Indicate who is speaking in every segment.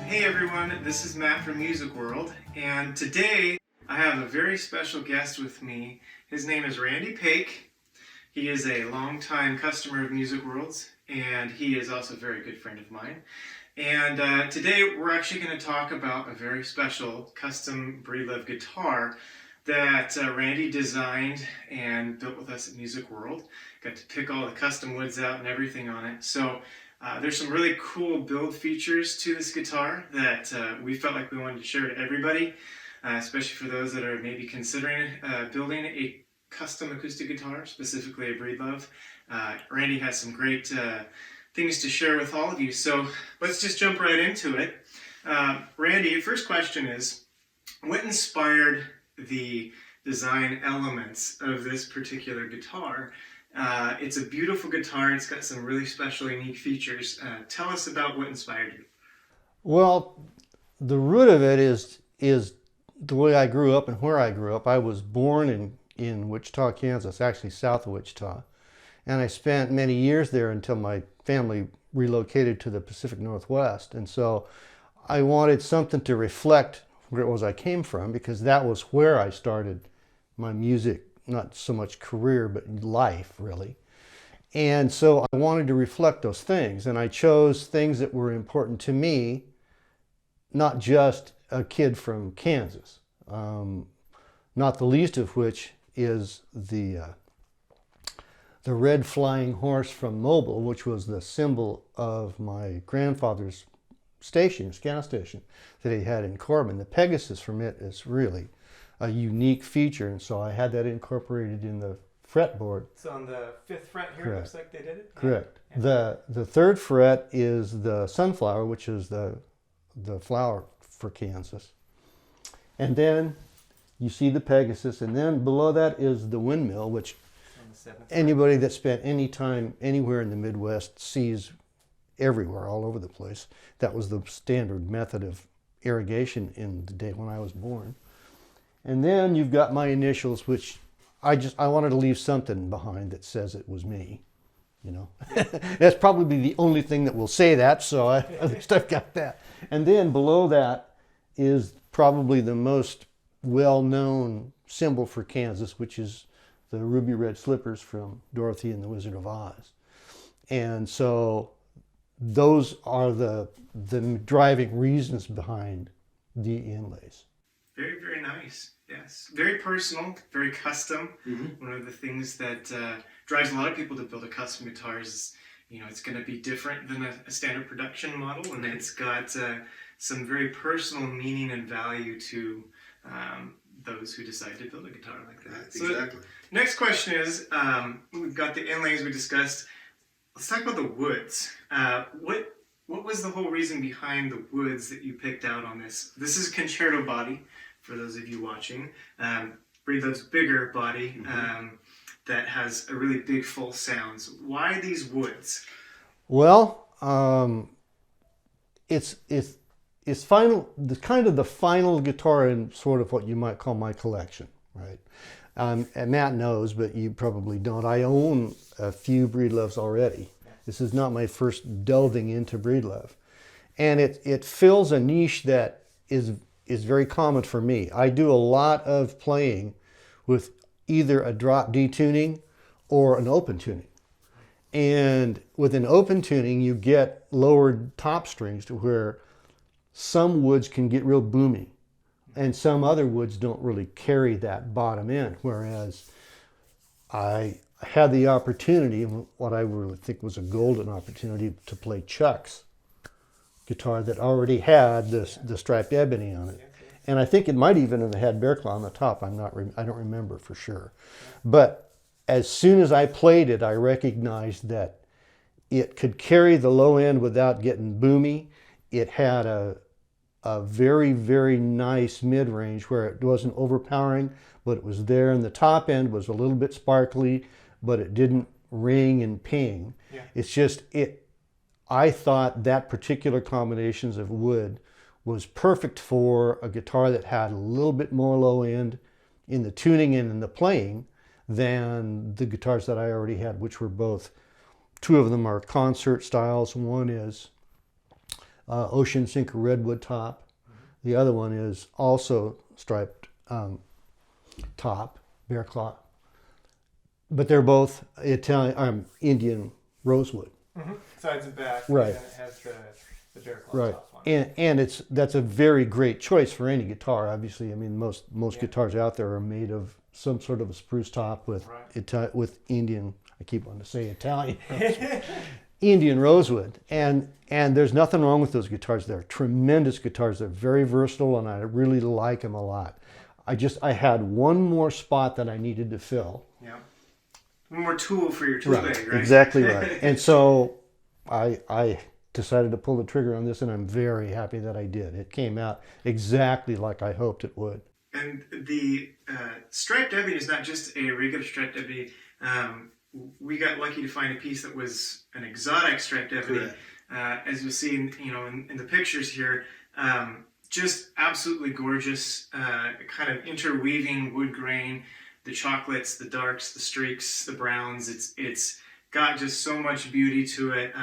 Speaker 1: Hey everyone, this is Matt from Music World, and today I have a very special guest with me. His name is Randy Paik. He is a longtime customer of Music World's, and he is also a very good friend of mine. And today we're actually going to talk about a very special custom Breedlove guitar that Randy designed and built with us at Music World. Got to pick all the custom woods out and everything on it. So there's some really cool build features to this guitar that we felt like we wanted to share to everybody, especially for those that are maybe considering building a custom acoustic guitar, specifically a Breedlove. Randy has some great things to share with all of you, so let's just jump right into it. Randy, first question is, what inspired the design elements of this particular guitar? It's a beautiful guitar. It's got some really special, unique features. Tell us about what inspired you.
Speaker 2: Well, the root of it is the way I grew up and where I grew up. I was born in Wichita, Kansas, actually south of Wichita. And I spent many years there until my family relocated to the Pacific Northwest. And so I wanted something to reflect where it was I came from, because that was where I started my music, not so much career, but life, really. And so I wanted to reflect those things, and I chose things that were important to me, not just a kid from Kansas, not the least of which is the red flying horse from Mobile, which was the symbol of my grandfather's station, scout station, that he had in Corbin. The Pegasus from it is really a unique feature, and so I had that incorporated in the fretboard.
Speaker 1: So on the 5th fret here,
Speaker 2: Correct.
Speaker 1: It looks like they did it?
Speaker 2: Correct.
Speaker 1: Yeah.
Speaker 2: The 3rd fret is the sunflower, which is the flower for Kansas. And then you see the Pegasus, and then below that is the windmill, which anybody that spent any time anywhere in the Midwest sees everywhere, all over the place. That was the standard method of irrigation in the day when I was born. And then you've got my initials, which I wanted to leave something behind that says it was me, you know. That's probably the only thing that will say that, so at least I've got that. And then below that is probably the most well-known symbol for Kansas, which is the ruby red slippers from Dorothy and the Wizard of Oz. And so those are the driving reasons behind the inlays.
Speaker 1: Very, very nice. Yes. Very personal, very custom. Mm-hmm. One of the things that drives a lot of people to build a custom guitar is, you know, it's going to be different than a standard production model, and it's got some very personal meaning and value to those who decide to build a guitar like that.
Speaker 3: Exactly.
Speaker 1: So, next question is, we've got the inlays we discussed. Let's talk about the woods. What was the whole reason behind the woods that you picked out on this? This is concerto body, for those of you watching. Breedlove's bigger body that has a really big full sound. So why these woods?
Speaker 2: Well, it's kind of the final guitar in sort of what you might call my collection, right? And Matt knows, but you probably don't. I own a few Breedloves already. This is not my first delving into Breedlove. And it fills a niche that is very common for me. I do a lot of playing with either a drop D tuning or an open tuning. And with an open tuning, you get lowered top strings to where some woods can get real boomy, and some other woods don't really carry that bottom end, whereas I had the opportunity, what I really think was a golden opportunity, to play Chuck's guitar that already had the striped ebony on it. And I think it might even have had bear claw on the top. I don't remember for sure. But as soon as I played it, I recognized that it could carry the low end without getting boomy. It had a very, very nice mid-range where it wasn't overpowering, but it was there. And the top end was a little bit sparkly, but it didn't ring and ping. Yeah. It's just, I thought that particular combinations of wood was perfect for a guitar that had a little bit more low end in the tuning and in the playing than the guitars that I already had, which were both, two of them are concert styles. One is Ocean Sinker redwood top. The other one is also striped top, bear claw. But they're both Italian, Indian rosewood.
Speaker 1: Sides and back.
Speaker 2: Right.
Speaker 1: And then it has the bear claw
Speaker 2: Right.
Speaker 1: top on it.
Speaker 2: And that's a very great choice for any guitar. Obviously, I mean most guitars out there are made of some sort of a spruce top with with Indian. I keep wanting to say Italian. Indian rosewood, and there's nothing wrong with those guitars. They're tremendous guitars. They're very versatile, and I really like them a lot. I had one more spot that I needed to fill.
Speaker 1: Yeah. One more tool for your tool bag, right?
Speaker 2: Exactly right. And so I decided to pull the trigger on this, and I'm very happy that I did. It came out exactly like I hoped it would.
Speaker 1: And the striped ebony is not just a regular striped ebony. We got lucky to find a piece that was an exotic striped ebony. As you'll see in the pictures here, just absolutely gorgeous, kind of interweaving wood grain, the chocolates, the darks, the streaks, the browns. It's got just so much beauty to it.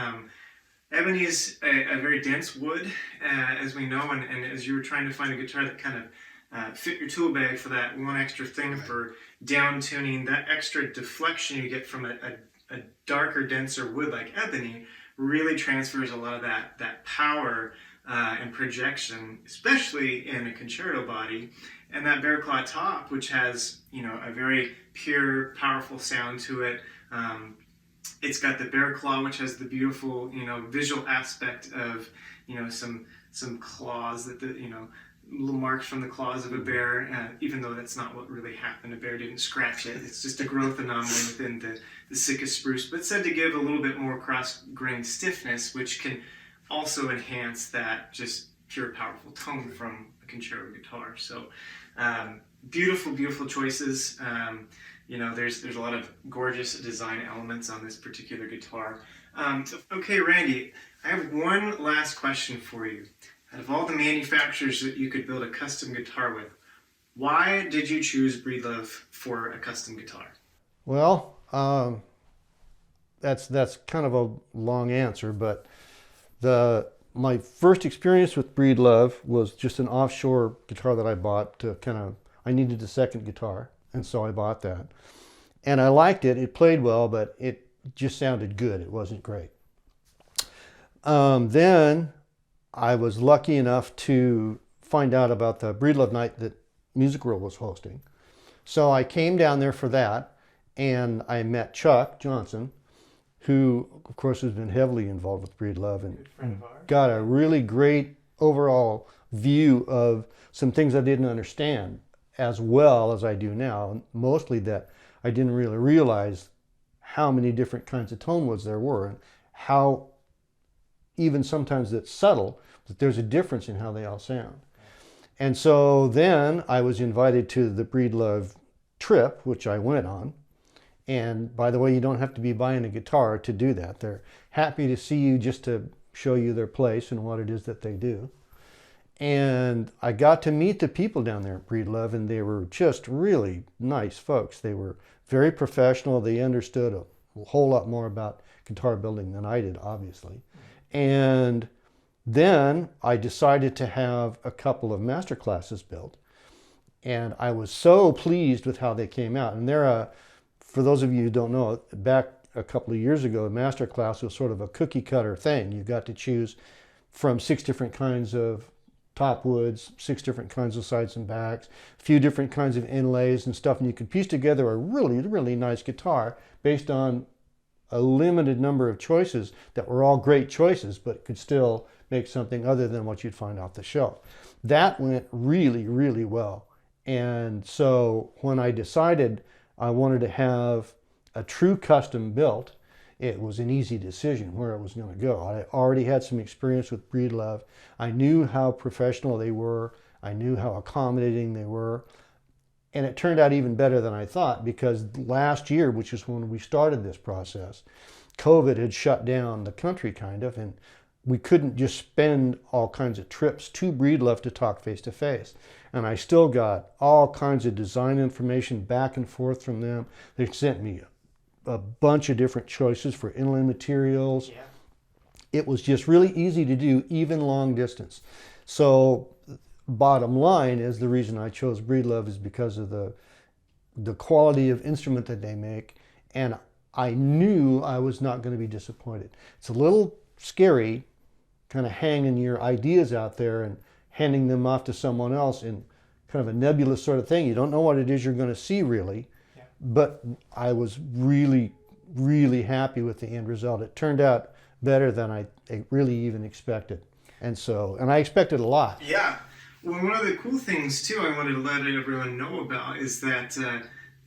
Speaker 1: Ebony is a very dense wood, as we know, and as you were trying to find a guitar that kind of fit your tool bag for that one extra thing for down tuning, that extra deflection you get from a darker, denser wood like ebony really transfers a lot of that power and projection, especially in a concerto body. And that bear claw top, which has a very pure, powerful sound to it. It's got the bear claw, which has the beautiful visual aspect of some claws that little marks from the claws of a bear, even though that's not what really happened. A bear didn't scratch it. It's just a growth anomaly within the Sitka spruce, but said to give a little bit more cross-grain stiffness, which can also enhance that just pure, powerful tone from a concerto guitar. So beautiful, beautiful choices. There's a lot of gorgeous design elements on this particular guitar. Okay, Randy, I have one last question for you. Out of all the manufacturers that you could build a custom guitar with, why did you choose Breedlove for a custom guitar?
Speaker 2: Well, that's kind of a long answer, but my first experience with Breedlove was just an offshore guitar that I bought to I needed a second guitar, and so I bought that. And I liked it. It played well, but it just sounded good. It wasn't great. Then I was lucky enough to find out about the Breedlove night that Music World was hosting. So I came down there for that, and I met Chuck Johnson, who, of course, has been heavily involved with Breedlove and got a really great overall view of some things I didn't understand as well as I do now. Mostly that I didn't really realize how many different kinds of tone woods there were, and how even sometimes it's subtle, that there's a difference in how they all sound. And so then I was invited to the Breedlove trip, which I went on. And by the way, you don't have to be buying a guitar to do that. They're happy to see you just to show you their place and what it is that they do. And I got to meet the people down there at Breedlove, and they were just really nice folks. They were very professional. They understood a whole lot more about guitar building than I did, obviously. And then I decided to have a couple of master classes built. And I was so pleased with how they came out. And they're for those of you who don't know, back a couple of years ago, a master class was sort of a cookie cutter thing. You got to choose from 6 different kinds of top woods, 6 different kinds of sides and backs, a few different kinds of inlays and stuff, and you could piece together a really, really nice guitar based on a limited number of choices that were all great choices, but could still make something other than what you'd find off the shelf. That went really, really well. And so when I decided I wanted to have a true custom built, it was an easy decision where I was going to go. I already had some experience with Breedlove. I knew how professional they were. I knew how accommodating they were. And it turned out even better than I thought, because last year, which is when we started this process, COVID had shut down the country kind of, and we couldn't just spend all kinds of trips to Breedlove to talk face to face. And I still got all kinds of design information back and forth from them. They sent me a bunch of different choices for inlay materials.
Speaker 1: Yeah.
Speaker 2: it was just really easy to do, even long distance. So bottom line is the reason I chose Breedlove is because of the quality of instrument that they make, and I knew I was not going to be disappointed. It's a little scary kind of hanging your ideas out there and handing them off to someone else in kind of a nebulous sort of thing. You don't know what it is you're going to see really, but I was really, really happy with the end result. It turned out better than I really even expected. And I expected a lot.
Speaker 1: Yeah. Well, one of the cool things too I wanted to let everyone know about is that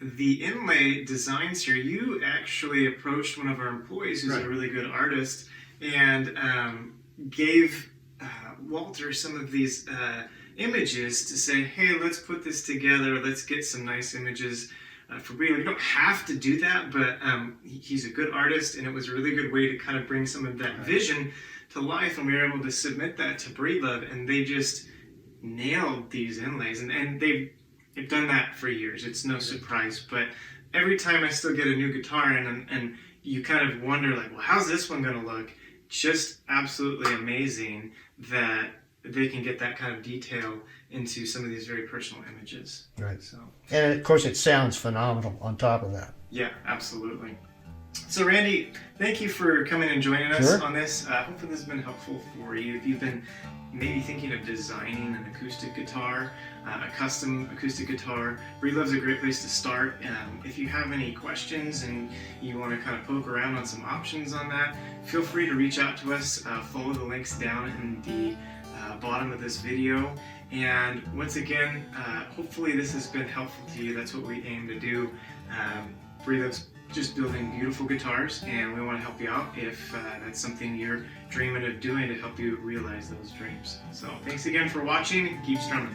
Speaker 1: the inlay designs here, you actually approached one of our employees who's a really good artist and gave Walter some of these images to say, hey, let's put this together, let's get some nice images for Breedlove. You don't have to do that, but he's a good artist, and it was a really good way to kind of bring some of that vision to life, and we were able to submit that to Breedlove, and they just nailed these inlays, and they've done that for years. It's no surprise, but every time I still get a new guitar in, and you kind of wonder, like, well, how's this one going to look? Just absolutely amazing that they can get that kind of detail into some of these very personal images.
Speaker 2: Right.
Speaker 1: So,
Speaker 2: and of course, it sounds phenomenal on top of that.
Speaker 1: Yeah, absolutely. So Randy, thank you for coming and joining us on this. Hopefully this has been helpful for you. If you've been maybe thinking of designing an acoustic guitar, a custom acoustic guitar, Breedlove's a great place to start. If you have any questions and you want to kind of poke around on some options on that, feel free to reach out to us. Follow the links down in the bottom of this video. And once again, hopefully this has been helpful to you. That's what we aim to do. Breedlove's just building beautiful guitars, and we want to help you out if that's something you're dreaming of doing to help you realize those dreams. So thanks again for watching. Keep strumming.